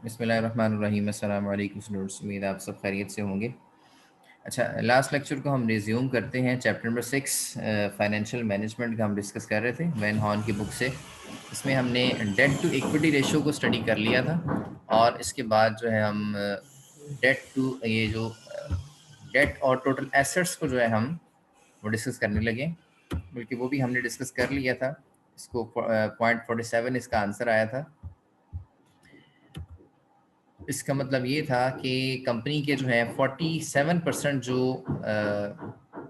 बिस्मिल्लाहिर्रहमानिर्रहीम। अस्सलाम वालेकुम स्टूडेंट्स, उम्मीद है आप सब खैरियत से होंगे। अच्छा, लास्ट लेक्चर को हम रिज्यूम करते हैं। चैप्टर नंबर 6 फाइनेंशियल मैनेजमेंट का हम डिस्कस कर रहे थे वैन हॉर्न की बुक से। इसमें हमने डेट टू इक्विटी रेशियो को स्टडी कर लिया था और इसके बाद जो है हम डेट टू ये जो डेट और टोटल एसेट्स को जो है हम वो डिस्कस करने लगे, बल्कि वो भी हमने डिस्कस कर लिया था। इसको पॉइंट 47 इसका आंसर आया था। इसका मतलब ये था कि कंपनी के जो है 47% जो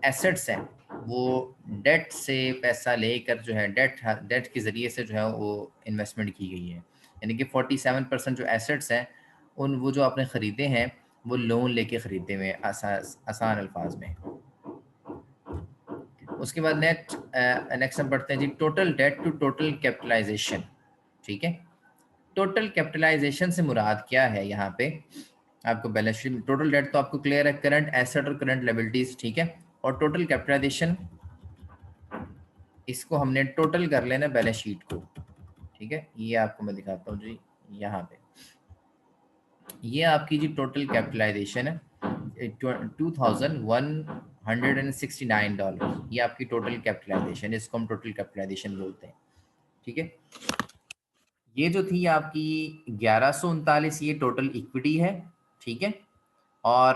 एसेट्स हैं वो डेट से पैसा लेकर जो है डेट के ज़रिए से जो है वो इन्वेस्टमेंट की गई है। यानी कि 47% जो एसेट्स हैं उन वो जो आपने ख़रीदे हैं वो लोन लेके ख़रीदे हुए हैं, आसान अल्फाज में। उसके बाद नेक्स्ट हम पढ़ते हैं जी, total debt to total capitalization. ठीक है, टोटल कैपिटलाइजेशन से मुराद क्या है यहाँ पे? आपको बैलेंस शीट टोटल डेट तो आपको क्लियर है, करंट एसेट और करंट लायबिलिटीज। ठीक है, और टोटल कैपिटलाइजेशन इसको हमने टोटल कर लेना बैलेंस शीट को। ठीक है, ये आपको मैं दिखाता हूँ जी। यहाँ पे ये आपकी जी टोटल कैपिटलाइजेशन है $2,169। ये आपकी टोटल कैपिटलाइजेशन, इसको हम टोटल कैपिटलाइजेशन बोलते हैं। ठीक है, ये जो थी आपकी 1139, ये टोटल इक्विटी है। ठीक है, और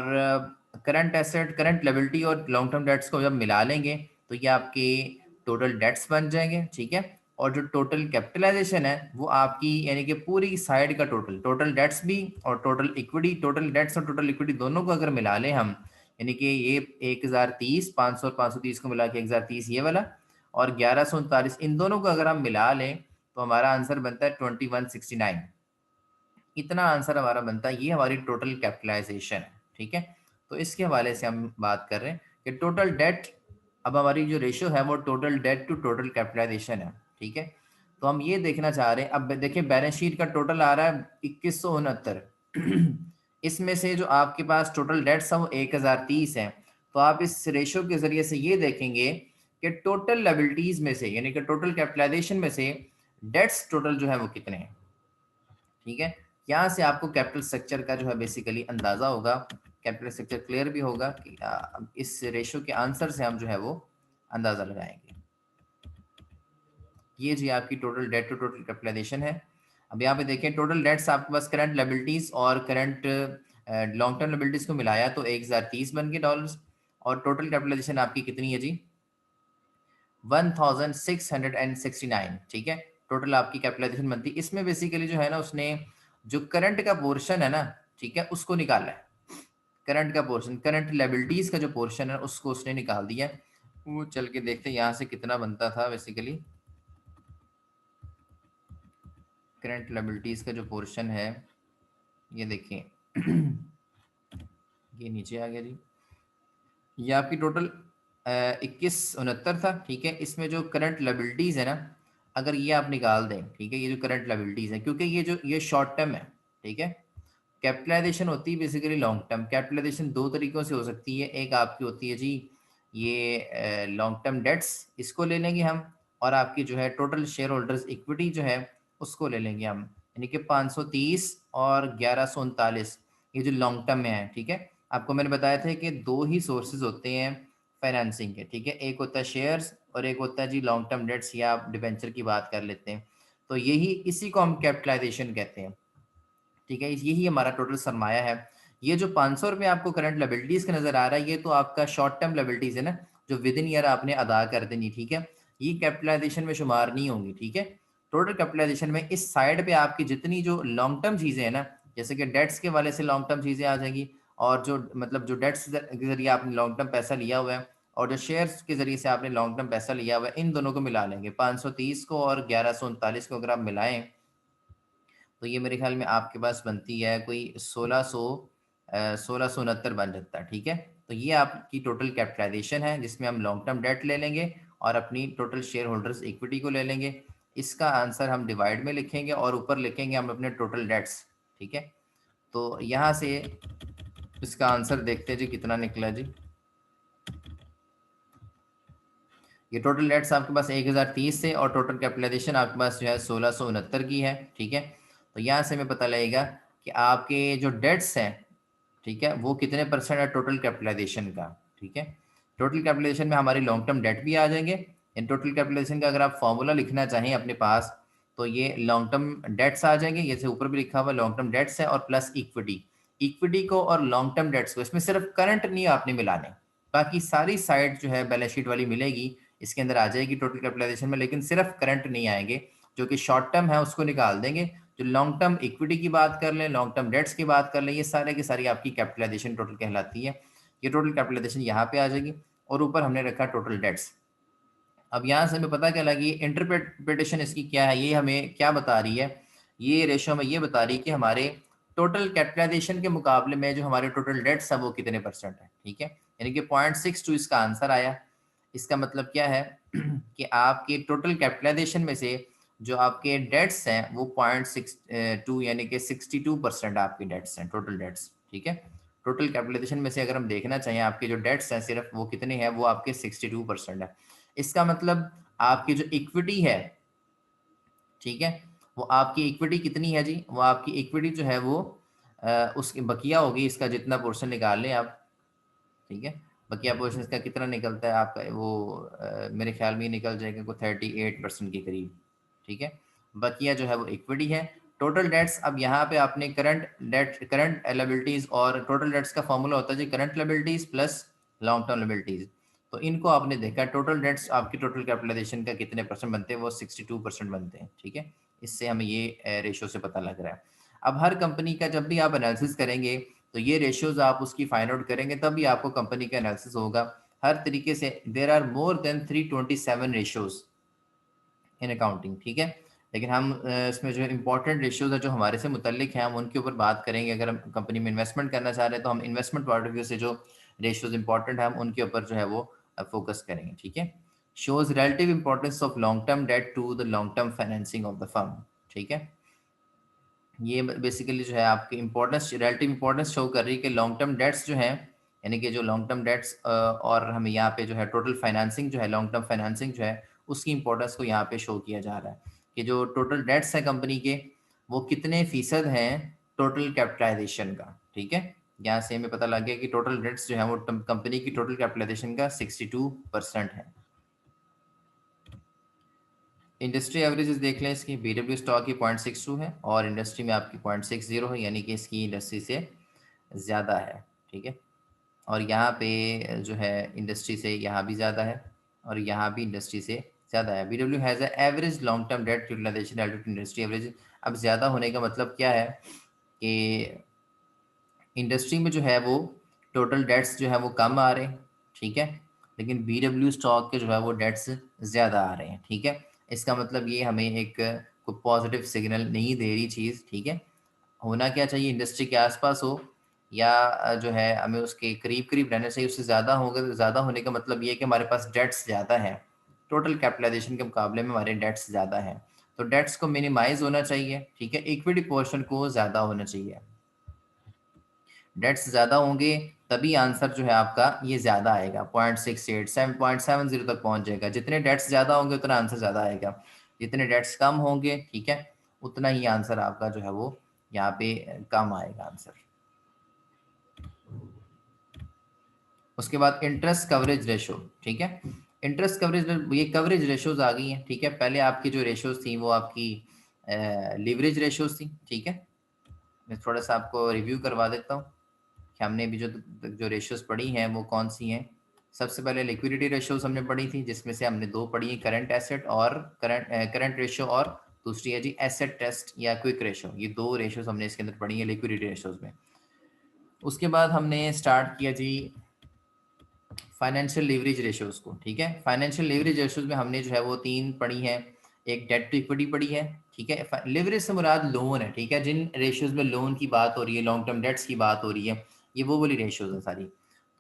करंट एसेट, करंट लायबिलिटी और लॉन्ग टर्म डेट्स को जब मिला लेंगे तो ये आपके टोटल डेट्स बन जाएंगे। ठीक है, और जो टोटल कैपिटलाइजेशन है वो आपकी यानी कि पूरी साइड का टोटल डेट्स भी और टोटल इक्विटी, टोटल डेट्स और टोटल इक्विटी दोनों को अगर मिला लें हम, यानी कि ये 1030, 500 और 530 को मिला के 1030 ये वाला, और 1139 इन दोनों को अगर हम मिला लें तो हमारा आंसर बनता है 2169। इतना आंसर हमारा बनता है, ये हमारी टोटल कैपिटलाइजेशन है। ठीक है, तो इसके हवाले से हम बात कर रहे हैं कि टोटल डेट, अब हमारी जो रेशियो है वो total debt to total capitalisation है। ठीक है, तो हम ये देखना चाह रहे हैं। अब देखिए बैलेंस शीट का टोटल आ रहा है 2169। इसमें से जो आपके पास टोटल डेट्स है वो 1030 है। तो आप इस रेशियो के जरिए से ये देखेंगे कि टोटल लायबिलिटीज में से यानी कि टोटल कैपिटलाइजेशन में से डेट्स टोटल जो है वो कितने हैं। ठीक है, यहाँ से आपको कैपिटल स्ट्रक्चर का जो है बेसिकली अंदाजा होगा, कैपिटल स्ट्रक्चर क्लियर भी होगा कि इस रेशियो के आंसर से हम जो है वो अंदाजा लगाएंगे। ये जी आपकी total debt to total capitalisation है। अब यहाँ पे देखें टोटल डेट्स आपके पास करंट लायबिलिटीज और करंट लॉन्ग टर्म लायबिलिटीज को मिलाया तो 1030 बन गए डॉलर्स, और टोटल कैपिटलाइजेशन आपकी कितनी है जी? 1669। ठीक है, टोटल आपकी कैपिटलाइजेशन बनती है। इसमें बेसिकली जो है ना उसने जो करंट का पोर्शन है ना, ठीक है, उसको निकाला है। करंट का पोर्शन, करंट लायबिलिटीज का जो पोर्शन है उसको उसने निकाल दिया। वो चल के देखते हैं यहाँ से कितना बनता था बेसिकली। करंट लायबिलिटीज का जो पोर्शन है ये देखिए, ये नीचे आ गया जी। ये आपकी टोटल 2169 था। ठीक है, इसमें जो करंट लायबिलिटीज है ना, अगर ये आप निकाल दें, ठीक है, ये जो करंट लायबिलिटीज है, क्योंकि ये शॉर्ट टर्म है। ठीक है, कैपिटलाइजेशन होती है बेसिकली लॉन्ग टर्म। कैपिटलाइजेशन दो तरीकों से हो सकती है। एक आपकी होती है जी ये लॉन्ग टर्म डेट्स, इसको ले लेंगे हम, और आपकी जो है टोटल शेयर होल्डर्स इक्विटी जो है उसको ले लेंगे हम, यानी कि 530 और 1139 ये जो लॉन्ग टर्म में है। ठीक है, आपको मैंने बताया था कि दो ही सोर्सेज होते हैं फाइनेंसिंग के। ठीक है, एक होता है शेयर्स और एक होता है जी लॉन्ग टर्म डेट्स, या आप डिबेंचर की बात कर लेते हैं। तो यही, इसी को हम कैपिटलाइजेशन कहते हैं। ठीक है, यही हमारा टोटल सरमाया है। ये जो 500 रुपये आपको करंट लायबिलिटीज का नजर आ रहा है, ये तो आपका शॉर्ट टर्म लायबिलिटीज है ना, जो विद इन ईयर आपने अदा कर देनी। ठीक है, ये कैपिटलाइजेशन में शुमार नहीं होंगी। ठीक है, टोटल कैपिटलाइजेशन में इस साइड पे आपकी जितनी जो लॉन्ग टर्म चीजें हैं ना, जैसे कि डेट्स के वाले से लॉन्ग टर्म चीजें आ जाएंगी, और जो मतलब जो डेट्स के जरिए आपने लॉन्ग टर्म पैसा लिया हुआ है और जो शेयर्स के जरिए से आपने लॉन्ग टर्म पैसा लिया हुआ है, इन दोनों को मिला लेंगे। 530 को और 1139 को अगर आप मिलाएं तो ये मेरे ख्याल में आपके पास बनती है कोई 1669 बन जाता है। ठीक है, तो ये आपकी टोटल कैपिटलाइजेशन है जिसमें हम लॉन्ग टर्म डेट ले लेंगे और अपनी टोटल शेयर होल्डर्स इक्विटी को ले लेंगे। इसका आंसर हम डिवाइड में लिखेंगे और ऊपर लिखेंगे हम अपने टोटल डेट्स। ठीक है, तो यहाँ से इसका आंसर देखते हैं जी कितना निकला जी। ये टोटल डेट्स आपके पास 1030 से और टोटल कैपिटलाइजेशन आपके पास जो है 1669 की है। ठीक है, तो यहाँ से हमें पता लगेगा कि आपके जो डेट्स हैं, ठीक है, वो कितने परसेंट है टोटल कैपिटलाइजेशन का। ठीक है, टोटल कैपिटलाइजेशन में हमारी लॉन्ग टर्म डेट भी आ जाएंगे। इन टोटल कैपिटलाइजेशन का अगर आप फॉर्मूला लिखना चाहें अपने पास, तो ये लॉन्ग टर्म डेट्स आ जाएंगे, जैसे ऊपर भी लिखा हुआ लॉन्ग टर्म डेट्स है, और प्लस इक्विटी। इक्विटी को और लॉन्ग टर्म डेट्स को, इसमें सिर्फ करंट नहीं आपने मिलाने, बाकी सारी साइड जो है बैलेंस शीट वाली मिलेगी, इसके अंदर आ जाएगी टोटल कैपिटलाइजेशन में, लेकिन सिर्फ करंट नहीं आएंगे। जो कि शॉर्ट टर्म है उसको निकाल देंगे, जो लॉन्ग टर्म इक्विटी की बात कर लें, लॉन्ग टर्म डेट्स की बात कर लें, ये सारे की सारी आपकी कैपिटलाइजेशन टोटल कहलाती है। ये टोटल कैपिटलाइजेशन यहाँ पे आ जाएगी, और ऊपर हमने रखा टोटल डेट्स। अब यहाँ से हमें पता क्या लगी, इंटरप्रिटेशन इसकी क्या है, ये हमें क्या बता रही है, ये रेशो में ये बता रही है कि हमारे टोटल कैपिटलाइजेशन के मुकाबले में जो हमारे टोटल डेट्स है वो कितने परसेंट है। ठीक है, यानी कि 0.62 इसका आंसर आया। इसका मतलब क्या है कि आपके टोटल कैपिटलाइजेशन में से जो आपके डेट्स हैं वो 0.62 यानी कि 62% आपके डेट्स हैं, टोटल डेट्स। ठीक है, टोटल कैपिटलाइजेशन में से अगर हम देखना चाहें आपके जो डेट्स हैं सिर्फ वो कितने हैं, वो आपके 62% है। इसका मतलब आपकी जो इक्विटी है, ठीक है, वो आपकी इक्विटी कितनी है जी, वो आपकी इक्विटी जो है वो उसकी बकिया होगी, इसका जितना पोर्शन निकाल लें आप। ठीक है, बकिया पोर्शन इसका कितना निकलता है आपका, वो मेरे ख्याल में ये निकल जाएगा को 38% के करीब। ठीक है, बकिया जो है वो इक्विटी है। टोटल डेट्स, अब यहाँ पे आपने करंट डेट, करंट लायबिलिटीज, और टोटल डेट्स का फॉर्मूला होता है जी current liabilities plus long term liabilities. तो इनको आपने देखा, टोटल डेट्स आपकी टोटल कैपिटलाइजेशन का कितने परसेंट बनते हैं, वो 62% बनते हैं। ठीक है, इससे हमें ये रेशो से पता लग रहा है। अब हर कंपनी का जब भी आप एनालिसिस करेंगे, तो ये रेशियोज आप उसकी फाइंड आउट करेंगे, तब भी आपको कंपनी का एनालिसिस होगा हर तरीके से। There are more than 327 ratios in accounting. ठीक है, लेकिन हम इसमें जो इंपॉर्टेंट रेशियोज है जो हमारे से मुतल्लिक हैं, हम उनके ऊपर बात करेंगे। अगर हम कंपनी में इन्वेस्टमेंट करना चाह रहे हैं, तो हम इन्वेस्टमेंट पॉइंट ऑफ व्यू से जो रेशियोज इंपॉर्टेंट है हम उनके ऊपर जो है वो फोकस करेंगे। ठीक है, shows relative importance of long term debt to the long term financing of the firm. ठीक है, ये बेसिकली जो है आपकी इंपॉर्टेंस, रिलेटिव इंपॉर्टेंस शो कर रही है कि लॉन्ग टर्म डेट्स जो हैं, यानी कि जो लॉन्ग टर्म डेट्स, और हमें यहाँ पे जो है टोटल फाइनेंसिंग जो है, लॉन्ग टर्म फाइनेंसिंग जो है, उसकी इंपॉर्टेंस को यहाँ पे शो किया जा रहा है कि जो टोटल डेट्स हैं कंपनी के, वो कितने फीसद हैं टोटल कैपिटलाइजेशन का। ठीक है, यहाँ से हमें पता लग गया कि टोटल डेट्स जो है वो कंपनी की टोटल कैपिटलाइजेशन का 62% है। इंडस्ट्री एवरेजेस देख लें इसकी, बीडब्ल्यू स्टॉक की 0.62 है, और इंडस्ट्री में आपकी 0.60 है, यानी कि इसकी इंडस्ट्री से ज़्यादा है। ठीक है, और यहाँ पे जो है इंडस्ट्री से यहाँ भी ज़्यादा है, और यहाँ भी इंडस्ट्री से ज़्यादा है। BW has a average long term debt utilisation relative to industry average. अब ज़्यादा होने का मतलब क्या है कि इंडस्ट्री में जो है वो टोटल डेट्स जो है वो कम आ रहे हैं। ठीक है, लेकिन बीडब्ल्यू स्टॉक के जो है वो डेट्स ज़्यादा आ रहे हैं। ठीक है, इसका मतलब ये हमें एक कोई पॉजिटिव सिग्नल नहीं दे रही चीज़। ठीक है, होना क्या चाहिए, इंडस्ट्री के आसपास हो, या जो है हमें उसके करीब करीब रहना चाहिए। उससे ज़्यादा होगा, तो ज़्यादा होने का मतलब ये है कि हमारे पास डेट्स ज़्यादा है, टोटल कैपिटलाइजेशन के मुकाबले में हमारे डेट्स ज़्यादा हैं, तो डेट्स को मिनिमाइज होना चाहिए। ठीक है, इक्विटी पोर्शन को ज़्यादा होना चाहिए। डेट्स ज़्यादा होंगे तभी आंसर जो है आपका ये ज़्यादा आएगा, 0.68 7.70 तक पहुंच जाएगा। जितने डेट्स ज़्यादा होंगे उतना आंसर ज़्यादा आएगा, जितने डेट्स कम होंगे, ठीक है, उतना ही आंसर आपका जो है वो यहाँ पे कम आएगा आंसर। उसके बाद इंटरेस्ट कवरेज रेशो। ठीक है, इंटरेस्ट कवरेज, ये कवरेज रेशोज आ गई हैं। ठीक है, पहले आपकी जो रेशोज थी वो आपकी लिवरेज रेशोज थी। ठीक है, मैं थोड़ा सा आपको रिव्यू करवा देता हूँ कि हमने भी जो जो रेशियोज पढ़ी हैं वो कौन सी हैं। सबसे पहले लिक्विडिटी रेशियोज हमने पढ़ी थी, जिसमें से हमने दो पढ़ी है, करंट एसेट और करंट रेशियो, और दूसरी है जी एसेट टेस्ट या क्विक रेशियो। ये दो रेशियोज हमने इसके अंदर पढ़ी है लिक्विडिटी रेशियोज में। उसके बाद हमने स्टार्ट किया जी फाइनेंशियल लीवरेज रेशियोज को। ठीक है, फाइनेंशियल लीवरेज रेशियोज में हमने जो है वो तीन पढ़ी है, एक डेट टू इक्विटी पढ़ी है। ठीक है, लीवरेज से मुराद लोन है। ठीक है, जिन रेशियोज में लोन की बात हो रही है, लॉन्ग टर्म डेट्स की बात हो रही है, ये वो वाली रेशियोज है सारी।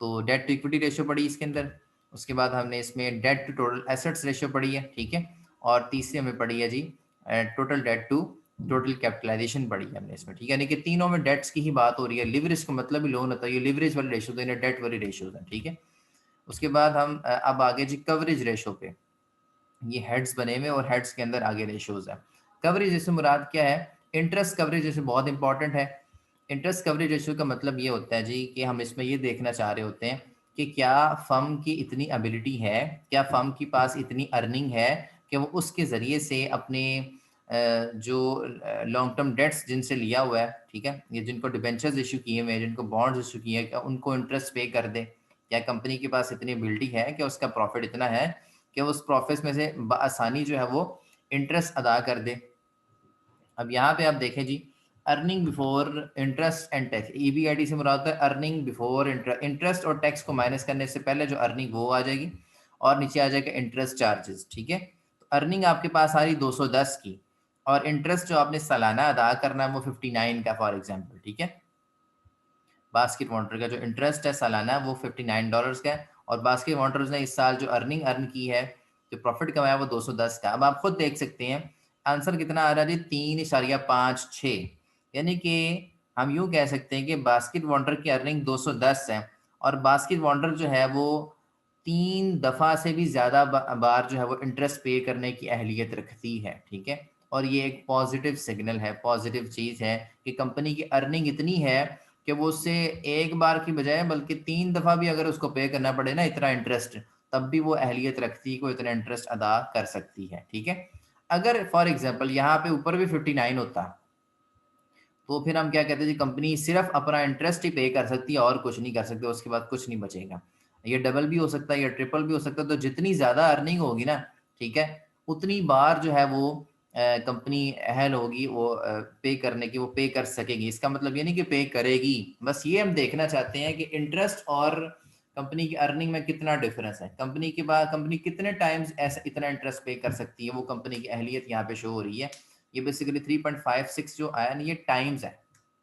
तो डेट टू इक्विटी रेशियो पढ़ी इसके अंदर। उसके बाद हमने इसमें debt to total assets ratio पढ़ी है। ठीक है, और तीसरी हमें पढ़ी है जी total debt to total capitalization पढ़ी है हमने इसमें। ठीक है, यानी कि तीनों में डेट्स की ही बात हो रही है। लिवरेज का मतलब ही लोन होता है, ये लिवरेज वाली रेशियो, डेट वाली रेशियोज है। ठीक है, उसके बाद हम अब आगे जी कवरेज रेशो पे, ये हेड्स बने हुए और हेड्स के अंदर आगे रेशोज है। कवरेज जैसे मुराद क्या है, इंटरेस्ट कवरेज जैसे बहुत इंपॉर्टेंट है। इंटरेस्ट कवरेज रेशियो का मतलब ये होता है जी कि हम इसमें ये देखना चाह रहे होते हैं कि क्या फर्म की इतनी एबिलिटी है, क्या फर्म के पास इतनी अर्निंग है कि वो उसके ज़रिए से अपने जो लॉन्ग टर्म डेट्स जिनसे लिया हुआ है, ठीक है, ये जिनको डिबेंचर्स इशू किए हुए हैं, जिनको बॉन्ड्स इशू किए हैं, क्या उनको इंटरेस्ट पे कर दे? क्या कंपनी के पास इतनी एबिलिटी है कि उसका प्रॉफिट इतना है कि उस प्रॉफिट में से आसानी जो है वो इंटरेस्ट अदा कर दे? अब यहाँ पे आप देखें जी, earning before interest and tax, EBIT से मुराद है अर्निंग बिफोर इंटरेस्ट और टैक्स को माइनस करने से पहले जो अर्निंग वो आ जाएगी, और नीचे आ जाएगा इंटरेस्ट चार्जेस, ठीक है। तो अर्निंग आपके पास आ रही 210 की, और इंटरेस्ट जो आपने सालाना अदा करना है वो 59 का फॉर एग्जाम्पल, ठीक है। बास्केट वाटर का जो इंटरेस्ट है सालाना वो $59 का है, और बास्केट वाटर्स ने इस साल जो अर्निंग अर्न की है, जो प्रॉफिट कमाया वो 210 का। अब आप खुद देख सकते हैं आंसर कितना आ रहा है जी, 3.56, यानी कि हम यूं कह सकते हैं कि बास्केट वाटर की अर्निंग 210 है, और बास्केट वाटर जो है वो 3 दफ़ा से भी ज़्यादा बार जो है वो इंटरेस्ट पे करने की अहलियत रखती है, ठीक है। और ये एक पॉजिटिव सिग्नल है, पॉजिटिव चीज़ है कि कंपनी की अर्निंग इतनी है कि वो उससे एक बार की बजाय बल्कि 3 दफ़ा भी अगर उसको पे करना पड़े ना इतना इंटरेस्ट, तब भी वो अहलियत रखती को इतना इंटरेस्ट अदा कर सकती है, ठीक है। अगर फॉर एग्जांपल यहाँ पे ऊपर भी 59 होता, तो फिर हम क्या कहते हैं जी, कंपनी सिर्फ अपना इंटरेस्ट ही पे कर सकती है और कुछ नहीं कर सकती, उसके बाद कुछ नहीं बचेगा। ये डबल भी हो सकता है, ये ट्रिपल भी हो सकता है। तो जितनी ज़्यादा अर्निंग होगी ना, ठीक है, उतनी बार जो है वो कंपनी अहल होगी वो पे करने की, वो पे कर सकेगी। इसका मतलब ये नहीं कि पे करेगी, बस ये हम देखना चाहते हैं कि इंटरेस्ट और कंपनी की अर्निंग में कितना डिफरेंस है। कंपनी के बाद कंपनी कितने टाइम्स ऐसा इतना इंटरेस्ट पे कर सकती है, वो कंपनी की अहलियत यहाँ पे शो हो रही है। ये बेसिकली 3.56 जो आया ना, ये टाइम्स है,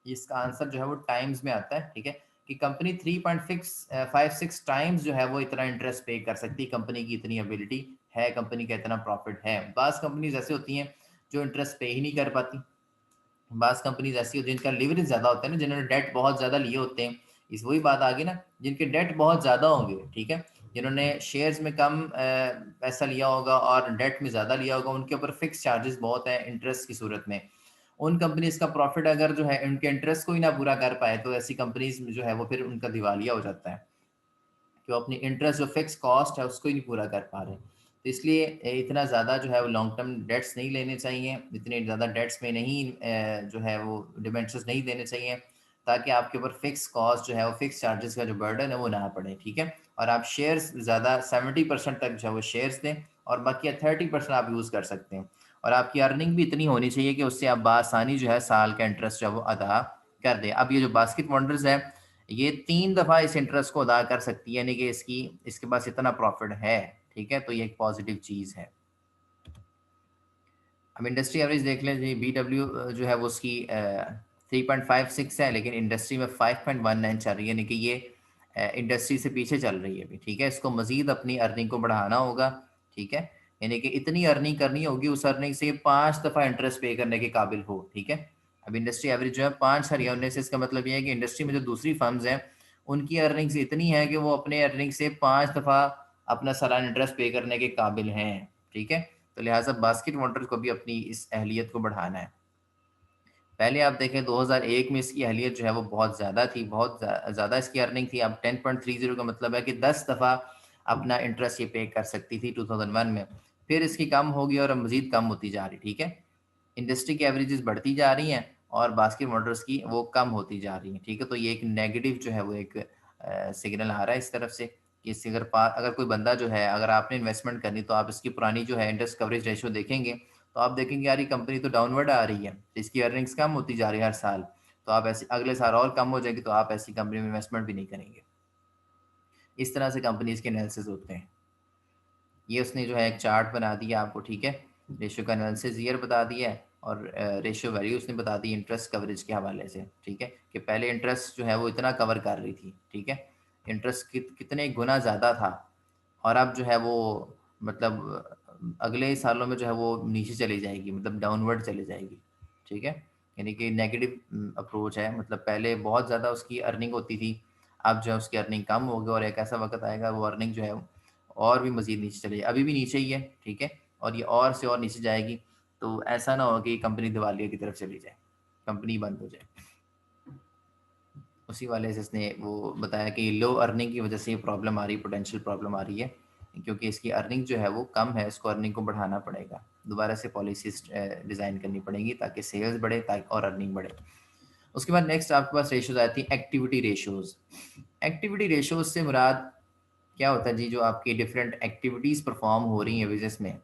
इसका आंसर जो है वो टाइम्स में आता है, ठीक है, कि कंपनी 3.56 टाइम्स जो है वो इतना इंटरेस्ट पे कर सकती है। कंपनी की इतनी एबिलिटी है, कंपनी का इतना प्रॉफिट है। बास कंपनीज ऐसे होती हैं जो इंटरेस्ट पे ही नहीं कर पाती। बास कंपनीज ऐसी होती हैं जिनका लिवरेज ज़्यादा होता है ना, जिन्होंने डेट बहुत ज़्यादा लिए होते हैं। इस वही बात आ गई ना, जिनके डेट बहुत ज़्यादा होंगे, ठीक है, जिन्होंने शेयर्स में कम पैसा लिया होगा और डेट में ज़्यादा लिया होगा, उनके ऊपर फिक्स चार्जेस बहुत हैं इंटरेस्ट की सूरत में। उन कंपनीज का प्रॉफिट अगर जो है उनके इंटरेस्ट को ही ना पूरा कर पाए, तो ऐसी कंपनीज में जो है वो फिर उनका दिवालिया हो जाता है, कि वो अपनी इंटरेस्ट जो फिक्स कॉस्ट है उसको ही नहीं पूरा कर पा रहे। तो इसलिए इतना ज़्यादा जो है वो लॉन्ग टर्म डेट्स नहीं लेने चाहिए, इतने ज़्यादा डेट्स में नहीं जो है वो डिबेंचर्स नहीं देने चाहिए, ताकि आपके ऊपर फिक्स कॉस्ट जो है वो फिक्स चार्जेस का जो बर्डन है वो ना पड़े, ठीक है। और आप शेयर्स ज़्यादा 70% तक जो है वो शेयर्स दें, और बाकी 30% आप यूज़ कर सकते हैं। और आपकी अर्निंग भी इतनी होनी चाहिए कि उससे आप बआसानी जो है साल का इंटरेस्ट जो है वो अदा कर दें। अब ये जो बास्केट वंडर्स है, ये 3 दफ़ा इस इंटरेस्ट को अदा कर सकती है, यानी कि इसके पास इतना प्रॉफिट है, ठीक है। तो ये एक पॉजिटिव चीज़ है। हम इंडस्ट्री एवरेज देख लें जी, BW जो है वो उसकी 3.56 है, लेकिन इंडस्ट्री में 5.19 चल रही है, यानी कि ये इंडस्ट्री से पीछे चल रही है अभी, ठीक है। इसको मजीद अपनी अर्निंग को बढ़ाना होगा, ठीक है, यानी कि इतनी अर्निंग करनी होगी उस अर्निंग से 5 दफ़ा इंटरेस्ट पे करने के काबिल हो, ठीक है। अब इंडस्ट्री एवरेज जो है 5 है, होने से इसका मतलब ये है कि इंडस्ट्री में जो दूसरी फर्म्स हैं उनकी अर्निंग्स इतनी है कि वो अपने अर्निंग से 5 दफ़ा अपना सालाना इंटरेस्ट पे करने के काबिल हैं, ठीक है। तो लिहाजा बास्केट वाटर को भी अपनी इस अहलियत को बढ़ाना है। पहले आप देखें 2001 में इसकी अहलियत जो है वो बहुत ज़्यादा थी, बहुत ज़्यादा इसकी अर्निंग थी। अब 10.30 का मतलब है कि 10 दफ़ा अपना इंटरेस्ट ये पे कर सकती थी 2001 में। फिर इसकी कम होगी और मज़ीद कम होती जा रही, ठीक है। इंडस्ट्री की एवरेजेस बढ़ती जा रही हैं और बास्केट वाटर्स की वो कम होती जा रही हैं, ठीक है। तो ये एक नेगेटिव जो है वो एक सिग्नल आ रहा है इस तरफ से कि इससे अगर कोई बंदा जो है, अगर आपने इन्वेस्टमेंट करनी, तो आप इसकी पुरानी जो है इंटरेस्ट कवरेज रेशियो देखेंगे, तो आप देखेंगे यार ये कंपनी तो डाउनवर्ड आ रही है, इसकी अर्निंग्स कम होती जा रही है हर साल। तो आप ऐसे अगले साल और कम हो जाएगी, तो आप ऐसी कंपनी में इन्वेस्टमेंट भी नहीं करेंगे। इस तरह से कंपनीज के एनालिसिस होते हैं। ये उसने जो है एक चार्ट बना दिया आपको, ठीक है, रेशियो का एनालिसिस ईयर बता दिया है, और रेशियो वैल्यू उसने बता दी इंटरेस्ट कवरेज के हवाले से, ठीक है, कि पहले इंटरेस्ट जो है वो इतना कवर कर रही थी, ठीक है, इंटरेस्ट कितने गुना ज़्यादा था, और अब जो है वो मतलब अगले सालों में जो है वो नीचे चली जाएगी, मतलब डाउनवर्ड चली जाएगी, ठीक है। यानी कि नेगेटिव अप्रोच है, मतलब पहले बहुत ज़्यादा उसकी अर्निंग होती थी, अब जो है उसकी अर्निंग कम होगी, और एक ऐसा वक्त आएगा वो अर्निंग जो है और भी मज़ीद नीचे चली जाए। अभी भी नीचे ही है, ठीक है, और ये और से और नीचे जाएगी। तो ऐसा ना हो कि कंपनी दिवालिया की तरफ चली जाए, कंपनी बंद हो जाए। उसी वाले से इसने वो बताया कि लो अर्निंग की वजह से ये प्रॉब्लम आ रही है, पोटेंशियल प्रॉब्लम आ रही है, क्योंकि इसकी अर्निंग जो है वो कम है, इसको अर्निंग को बढ़ाना पड़ेगा, दोबारा से पॉलिसीज डिज़ाइन करनी पड़ेगी ताकि सेल्स बढ़े ताकि और अर्निंग बढ़े। उसके बाद नेक्स्ट आपके पास रेशोज आती हैं एक्टिविटी रेशोज। एक्टिविटी रेशोज से मुराद क्या होता है जी, जो आपकी डिफरेंट एक्टिविटीज़ परफॉर्म हो रही हैं बिजनेस में,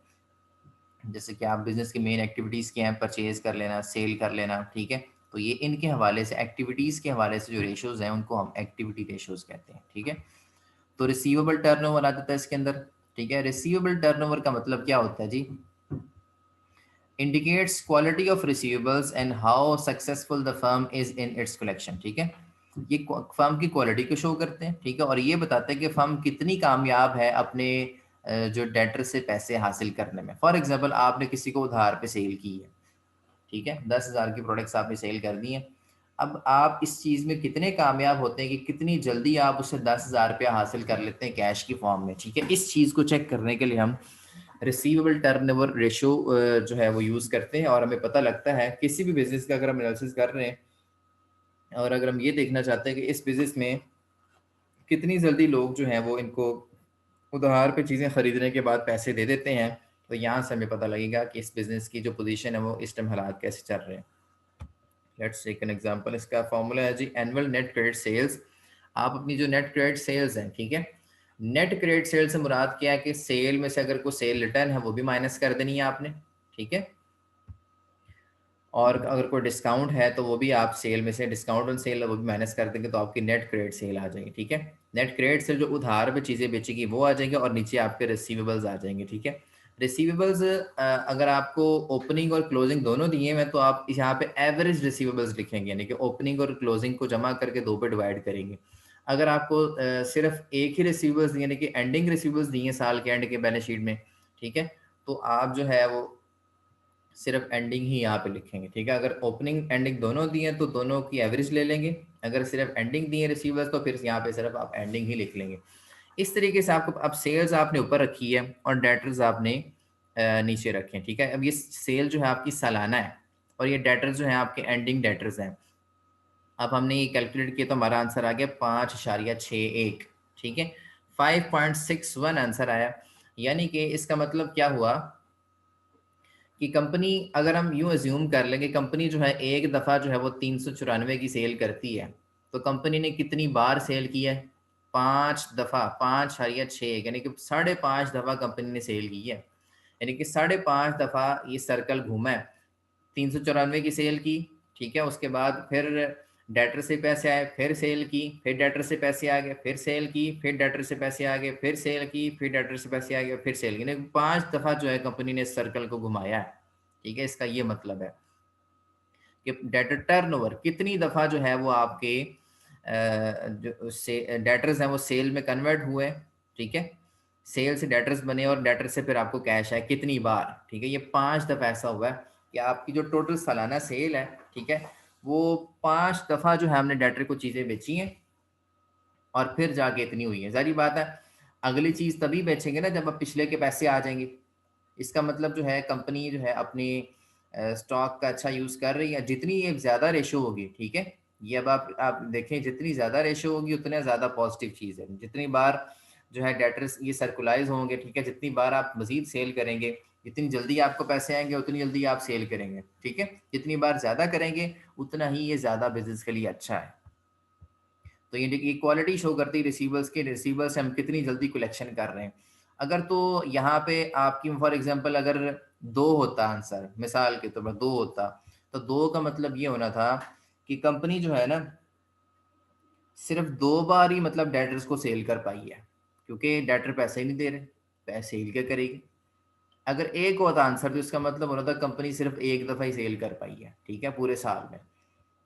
जैसे कि आप बिजनेस की मेन एक्टिविटीज़ क्या हैं, परचेज कर लेना, सेल कर लेना, ठीक है, तो ये इनके हवाले से एक्टिविटीज़ के हवाले से जो रेशोज़ हैं उनको हम एक्टिविटी रेशोज़ कहते हैं, ठीक है। तो रिसीवेबल टर्नओवर आ जाता है इसके अंदर, ठीक है। रिसीवेबल टर्नओवर का मतलब क्या होता है जी, indicates quality of receivables and how successful the firm is in its collection, ठीक है। ये फर्म की क्वालिटी को शो करते हैं, ठीक है, और ये बताते हैं कि फर्म कितनी कामयाब है अपने जो डेटर से पैसे हासिल करने में। फॉर एग्जांपल आपने किसी को उधार पे सेल की है, ठीक है, 10,000 की प्रोडक्ट्स आपने सेल कर दी हैं। अब आप इस चीज़ में कितने कामयाब होते हैं कि कितनी जल्दी आप उससे 10,000 रुपया हासिल कर लेते हैं कैश की फॉर्म में, ठीक है। इस चीज़ को चेक करने के लिए हम रिसीवेबल टर्नओवर रेशो जो है वो यूज़ करते हैं, और हमें पता लगता है किसी भी बिजनेस का अगर हम एनालिसिस कर रहे हैं और अगर हम ये देखना चाहते हैं कि इस बिजनेस में कितनी जल्दी लोग जो हैं वो इनको उधार पे चीज़ें खरीदने के बाद पैसे दे देते हैं, तो यहाँ से हमें पता लगेगा कि इस बिज़नेस की जो पोजीशन है वो इस टाइम हालात कैसे चल रहे हैं। Let's take an example. इसका फॉर्मूला है जी एनुअल नेट क्रेडिट सेल्स। आप अपनी जो नेट क्रेडिट सेल्स हैं, ठीक है, नेट क्रेडिट सेल से मुराद क्या है कि सेल में से अगर कोई सेल रिटर्न है वो भी माइनस कर देनी है आपने, ठीक है, और अगर कोई डिस्काउंट है तो वो भी आप सेल में से डिस्काउंट ऑन सेल है वो भी माइनस कर देंगे, तो आपकी नेट क्रेडिट सेल आ जाएगी, ठीक है। नेट क्रेडिट सेल जो उधार पे चीज़ें बेचेगी वो आ जाएंगे, और नीचे आपके रिसीवेबल्स आ जाएंगे, ठीक है। रिसीवेबल्स अगर आपको ओपनिंग और क्लोजिंग दोनों दिए हैं तो आप यहाँ पे एवरेज रिसीवेबल्स लिखेंगे, यानी कि ओपनिंग और क्लोजिंग को जमा करके 2 पे डिवाइड करेंगे। अगर आपको सिर्फ एक ही रिसीवेबल्स यानी कि एंडिंग रिसीवेबल्स दिए साल के एंड के बैलेंस शीट में, ठीक है, तो आप जो है वो सिर्फ एंडिंग ही यहाँ पे लिखेंगे, ठीक है। अगर ओपनिंग एंडिंग दोनों दिए तो दोनों की एवरेज ले लेंगे, अगर सिर्फ एंडिंग दिए रिसीवर्स तो फिर यहाँ पे सिर्फ आप एंडिंग ही लिख लेंगे। इस तरीके से आपको अब सेल्स आपने ऊपर रखी है और डेटर्स आपने नीचे रखे हैं, ठीक है। अब ये सेल जो है आपकी सालाना है और ये डेटर्स जो है आपके एंडिंग डेटर्स हैं। अब हमने ये कैलकुलेट किया तो हमारा आंसर आ गया 5.61, ठीक है, 5.61 आंसर आया। यानी कि इसका मतलब क्या हुआ कि कंपनी, अगर हम यूं अज्यूम कर लेंगे कंपनी जो है एक दफ़ा जो है वो 394 की सेल करती है, तो कंपनी ने कितनी बार सेल की है, 5 दफ़ा, 5.6, यानी कि 5.5 दफ़ा कंपनी ने सेल की है, यानी कि 5.5 दफ़ा ये सर्कल घूमा है। 394 की सेल की, ठीक है, उसके बाद फिर डेटर से पैसे आए, फिर सेल की, फिर डेटर से पैसे आ गए, फिर सेल की, फिर डेटर से पैसे आ गए, फिर सेल की, फिर डेटर से पैसे आ गए, फिर सेल की, यानी 5 दफ़ा जो है कंपनी ने इस सर्कल को घुमाया है, ठीक है। इसका ये मतलब है कि डेटर टर्नओवर कितनी दफ़ा जो है वो आपके जो से डेटर्स हैं वो सेल में कन्वर्ट हुए, ठीक है, सेल से डेटर्स बने और डेटर से फिर आपको कैश है कितनी बार, ठीक है। ये 5 दफ़ा ऐसा हुआ है कि आपकी जो टोटल सालाना सेल है, ठीक है, वो 5 दफ़ा जो है हमने डेटर को चीज़ें बेची हैं और फिर जाके इतनी हुई है। सारी बात है, अगली चीज़ तभी बेचेंगे ना जब अब पिछले के पैसे आ जाएंगे। इसका मतलब जो है कंपनी जो है अपनी स्टॉक का अच्छा यूज़ कर रही है, जितनी ये ज़्यादा रेशो होगी, ठीक है, ये अब आप देखें जितनी ज़्यादा रेशो होगी उतना ज़्यादा पॉजिटिव चीज़ है। जितनी बार जो है डेटर्स ये सर्कुलाइज होंगे, ठीक है, जितनी बार आप मज़ीद सेल करेंगे, जितनी जल्दी आपको पैसे आएंगे उतनी जल्दी आप सेल करेंगे, ठीक है। जितनी बार ज़्यादा करेंगे उतना ही ये ज़्यादा बिजनेस के लिए अच्छा है। तो ये क्वालिटी शो करती है रिसीवर्स के, रिसीवर्स से हम कितनी जल्दी कलेक्शन कर रहे हैं। अगर तो यहाँ पे आपकी फॉर एग्जांपल अगर 2 होता आंसर, मिसाल के तौर पर 2 होता, तो 2 का मतलब ये होना था कि कंपनी जो है ना सिर्फ 2 बार ही मतलब डेटर्स को सेल कर पाई है, क्योंकि डेटर पैसे ही नहीं दे रहे, पैसे सेल क्या करेगी। अगर एक होता आंसर तो इसका मतलब होना था कंपनी सिर्फ एक दफ़ा ही सेल कर पाई है, ठीक है, पूरे साल में।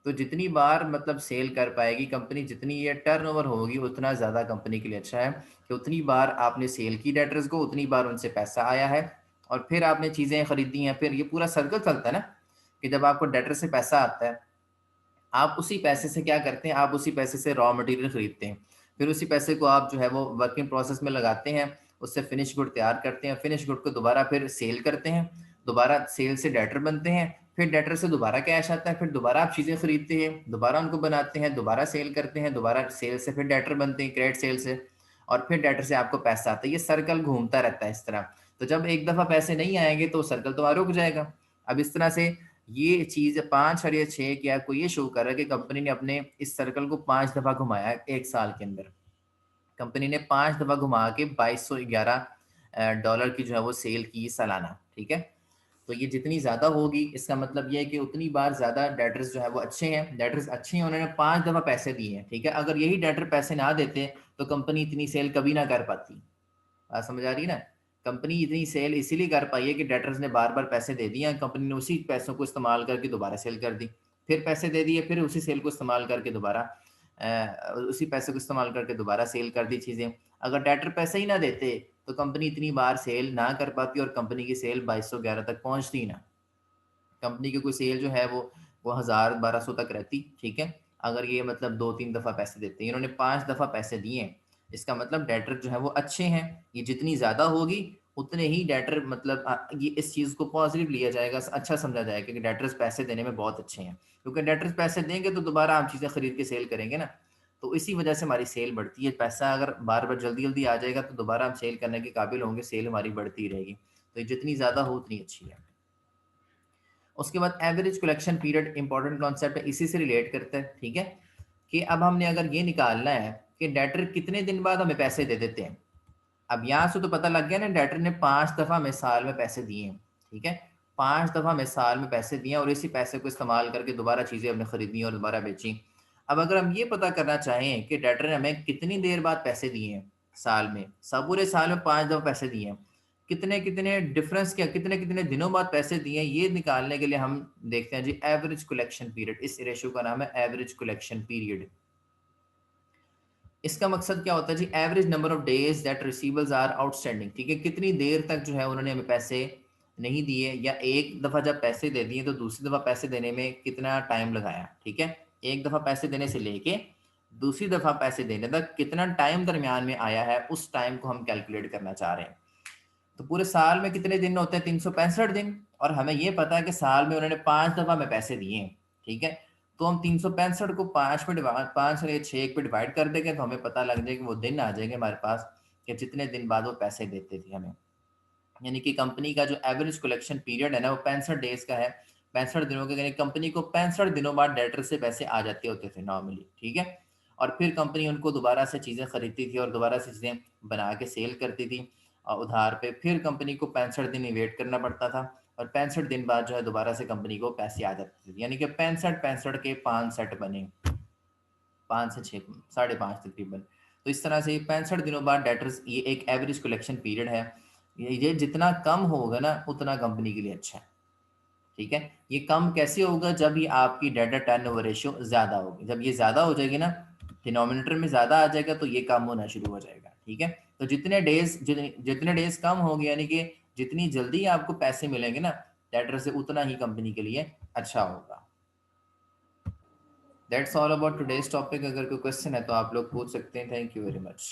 तो जितनी बार मतलब सेल कर पाएगी कंपनी, जितनी ये टर्नओवर होगी उतना ज़्यादा कंपनी के लिए अच्छा है कि उतनी बार आपने सेल की डेटर्स को, उतनी बार उनसे पैसा आया है और फिर आपने चीज़ें खरीदी हैं। फिर ये पूरा सर्कल चलता है ना कि जब आपको डेटर से पैसा आता है, आप उसी पैसे से क्या करते हैं, आप उसी पैसे से रॉ मटेरियल खरीदते हैं, फिर उसी पैसे को आप जो है वो वर्किंग प्रोसेस में लगाते हैं, उससे फिनिश गुड तैयार करते हैं, फिनिश गुड को दोबारा फिर सेल करते हैं, दोबारा सेल से डेटर बनते हैं, फिर डेटर से दोबारा कैश आता है, फिर दोबारा आप चीज़ें खरीदते हैं, दोबारा उनको बनाते हैं, दोबारा सेल करते हैं, दोबारा सेल से फिर डेटर बनते हैं, क्रेडिट सेल से, और फिर डेटर से आपको पैसा आता है। ये सर्कल घूमता रहता है इस तरह। तो जब एक दफ़ा पैसे नहीं आएंगे तो सर्कल तो रुक जाएगा। अब इस तरह से ये चीज़ 5 और ये 6 की आपको ये शो कर रहा है कि कंपनी ने अपने इस सर्कल को 5 दफ़ा घुमाया एक साल के अंदर। कंपनी ने 5 दफ़ा घुमा के $2211 की जो है वो सेल की सालाना, ठीक है। तो ये जितनी ज़्यादा होगी इसका मतलब ये है कि उतनी बार ज़्यादा डेटर्स जो है वो अच्छे हैं, डेटर्स अच्छे हैं, उन्होंने 5 दफ़ा पैसे दिए हैं, ठीक है। अगर यही डेटर पैसे ना देते तो कंपनी इतनी सेल कभी ना कर पाती। बात समझ आ रही है ना? कंपनी इतनी सेल इसीलिए कर पाई है कि डेटर्स ने बार-बार पैसे दे दिए हैं, कंपनी ने उसी पैसों को इस्तेमाल करके दोबारा सेल कर दी। फिर पैसे दे दिए, फिर उसी सेल को इस्तेमाल करके दोबारा उसी पैसे को इस्तेमाल करके दोबारा सेल कर दी चीज़ें। अगर डेटर पैसे ही ना देते, तो कंपनी इतनी बार सेल ना कर पाती और कंपनी की सेल 2211 तक पहुँचती ही ना। कंपनी की कोई सेल जो है वो 1000-1200 तक रहती, ठीक है। अगर ये मतलब 2-3 दफ़ा पैसे देते हैं, इन्होंने 5 दफ़ा पैसे दिए हैं, इसका मतलब डेटर जो है वो अच्छे हैं। ये जितनी ज़्यादा होगी उतने ही डेटर मतलब ये इस चीज़ को पॉजिटिव लिया जाएगा, अच्छा समझा जाएगा कि डेटर्स पैसे देने में बहुत अच्छे हैं, क्योंकि डेटर्स पैसे देंगे तो दोबारा हम चीज़ें खरीद के सेल करेंगे ना। तो इसी वजह से हमारी सेल बढ़ती है। पैसा अगर बार बार जल्दी जल्दी आ जाएगा तो दोबारा हम सेल करने के काबिल होंगे, सेल हमारी बढ़ती रहेगी। तो ये जितनी ज़्यादा हो उतनी अच्छी है। उसके बाद average collection period important concept है, इसी से रिलेट करता है, ठीक है। कि अब हमने अगर ये निकालना है कि डेटर कितने दिन बाद हमें पैसे दे देते हैं। अब यहाँ से तो पता लग गया ना, डेटर ने 5 दफ़ा हमें साल में पैसे दिए हैं, ठीक है। 5 दफ़ा हमें साल में पैसे दिए और इसी पैसे को इस्तेमाल करके दोबारा चीज़ें हमने खरीदी और दोबारा बेची। अब अगर हम ये पता करना चाहें कि डेटर ने हमें कितनी देर बाद पैसे दिए हैं साल में, सब पूरे साल में 5 दफ़ा पैसे दिए हैं, कितने-कितने डिफरेंस क्या कितने-कितने दिनों बाद पैसे दिए हैं, ये निकालने के लिए हम देखते हैं जी एवरेज कलेक्शन पीरियड। इस रेशियो का नाम है एवरेज कलेक्शन पीरियड। इसका मकसद क्या होता है जी, average number of days that receivers are outstanding, ठीक है। कितनी देर तक जो है उन्होंने हमें पैसे नहीं दिए, या एक दफ़ा जब पैसे दे दिए तो दूसरी दफ़ा पैसे देने में कितना टाइम लगाया, ठीक है। एक दफ़ा पैसे देने से लेके दूसरी दफ़ा पैसे देने तक कितना टाइम दरमियान में आया है, उस टाइम को हम कैलकुलेट करना चाह रहे हैं। तो पूरे साल में कितने दिन होते हैं, 365 दिन, और हमें ये पता है कि साल में उन्होंने 5 दफ़ा हमें पैसे दिए हैं, ठीक है। तो हम 365 को 5 पे डिवाइड, 5 और ये 6 पे डिवाइड कर देंगे तो हमें पता लग जाएगा, वो दिन आ जाएंगे हमारे पास कि जितने दिन बाद वो पैसे देते थे हमें। यानी कि कंपनी का जो एवरेज कलेक्शन पीरियड है ना वो 65 डेज का है। 65 दिनों के, यानी कंपनी को 65 दिनों बाद डेटर से पैसे आ जाते होते थे नॉर्मली, ठीक है। और फिर कंपनी उनको दोबारा से चीज़ें खरीदती थी और दोबारा से चीज़ें बना के सेल करती थी उधार पे। फिर कंपनी को 65 दिन ही वेट करना पड़ता था और 65 दिन बाद जो है दोबारा से कंपनी को पैसे आ जाते थे। यानी कि 65 के 5 सेट बने, 5 से 6, 5.5 तकरीबन। तो इस तरह से 65 दिनों बाद डेटर्स, ये एक एवरेज कलेक्शन पीरियड है। ये जितना कम होगा ना उतना कंपनी के लिए अच्छा है, ठीक है। ये कम कैसे होगा, जब ये आपकी डेटा टर्नओवर रेशियो ज़्यादा होगी। जब ये ज़्यादा हो जाएगी ना, डिनोमिनेटर में ज़्यादा आ जाएगा तो ये कम होना शुरू हो जाएगा, ठीक है। तो जितने डेज कम होंगे, यानी कि जितनी जल्दी आपको पैसे मिलेंगे ना डेटर से, उतना ही कंपनी के लिए अच्छा होगा। That's all about today's topic. अगर कोई क्वेश्चन है तो आप लोग पूछ सकते हैं। Thank you very much.